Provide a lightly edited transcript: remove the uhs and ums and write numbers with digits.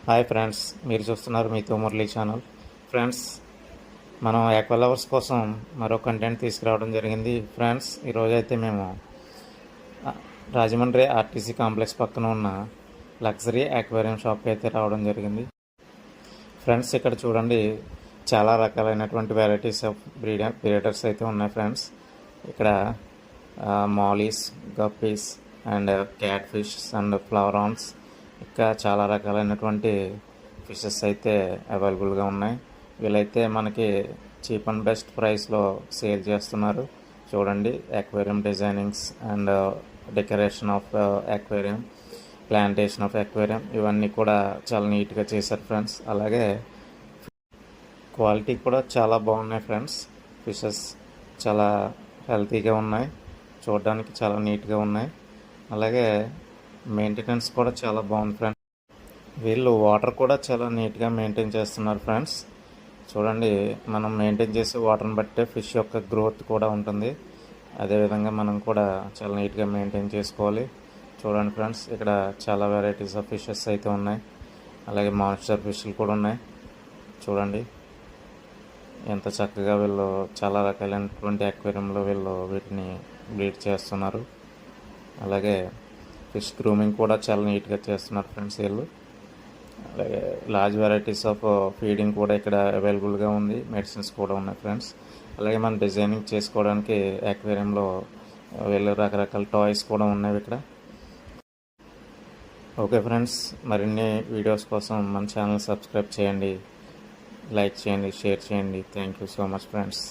Hi friends, మీరు చూస్తున్నారు మీతో మురళీ ఛానల్. ఫ్రెండ్స్, మనం ఆక్వా లవర్స్ కోసం మరో కంటెంట్ తీసుకురావడం జరిగింది. ఫ్రెండ్స్, ఈరోజైతే మేము ఆ, రాజమండ్రి ఆర్టీసీ కాంప్లెక్స్ పక్కన ఉన్న లగ్జరీ ఆక్వేరియం షాప్కి అయితే రావడం జరిగింది. ఫ్రెండ్స్, ఇక్కడ చూడండి, చాలా రకాలైనటువంటి వెరైటీస్ ఆఫ్ బ్రీడర్స్ అయితే ఉన్నాయి. ఫ్రెండ్స్, ఇక్కడ mollies, guppies and cat fish and flowerhorns, ఇంకా చాలా రకాలైనటువంటి ఫిషెస్ అయితే అవైలబుల్గా ఉన్నాయి. వీళ్ళైతే మనకి చీప్ అండ్ బెస్ట్ ప్రైస్లో సేల్ చేస్తున్నారు. చూడండి, aquarium designings and decoration of aquarium, plantation of aquarium, ఇవన్నీ కూడా చాలా నీట్గా చేశారు ఫ్రెండ్స్. అలాగే క్వాలిటీ కూడా చాలా బాగున్నాయి ఫ్రెండ్స్. ఫిషెస్ చాలా హెల్తీగా ఉన్నాయి, చూడడానికి చాలా నీట్గా ఉన్నాయి. అలాగే మెయింటెనెన్స్ కూడా చాలా బాగుంది ఫ్రెండ్స్. వీళ్ళు వాటర్ కూడా చాలా నీట్గా మెయింటైన్ చేస్తున్నారు ఫ్రెండ్స్. చూడండి, మనం మెయింటైన్ చేసే వాటర్ని బట్టే ఫిష్ యొక్క గ్రోత్ కూడా ఉంటుంది. అదేవిధంగా మనం కూడా చాలా నీట్గా మెయింటైన్ చేసుకోవాలి. చూడండి ఫ్రెండ్స్, ఇక్కడ చాలా వెరైటీస్ ఆఫ్ ఫిషెస్ అయితే ఉన్నాయి. అలాగే మాన్స్టర్ ఫిష్లు కూడా ఉన్నాయి. చూడండి ఎంత చక్కగా వీళ్ళు చాలా రకాలైనటువంటి అక్వేరియంలో వీళ్ళు వీటిని బ్రీడ్ చేస్తున్నారు. అలాగే ఫిష్ గ్రూమింగ్ కూడా చాలా నీట్గా చేస్తున్నారు ఫ్రెండ్స్ వీళ్ళు. అలాగే లార్జ్ వెరైటీస్ ఆఫ్ ఫీడింగ్ కూడా ఇక్కడ అవైలబుల్గా ఉంది. మెడిసిన్స్ కూడా ఉన్నాయి ఫ్రెండ్స్. అలాగే మనం డిజైనింగ్ చేసుకోవడానికి అక్వేరియంలో వీళ్ళు రకరకాల టాయ్స్ కూడా ఉన్నాయి ఇక్కడ. ఓకే ఫ్రెండ్స్, మరిన్ని వీడియోస్ కోసం మన ఛానల్ సబ్స్క్రైబ్ చేయండి, లైక్ చేయండి, షేర్ చేయండి. Thank you so much friends.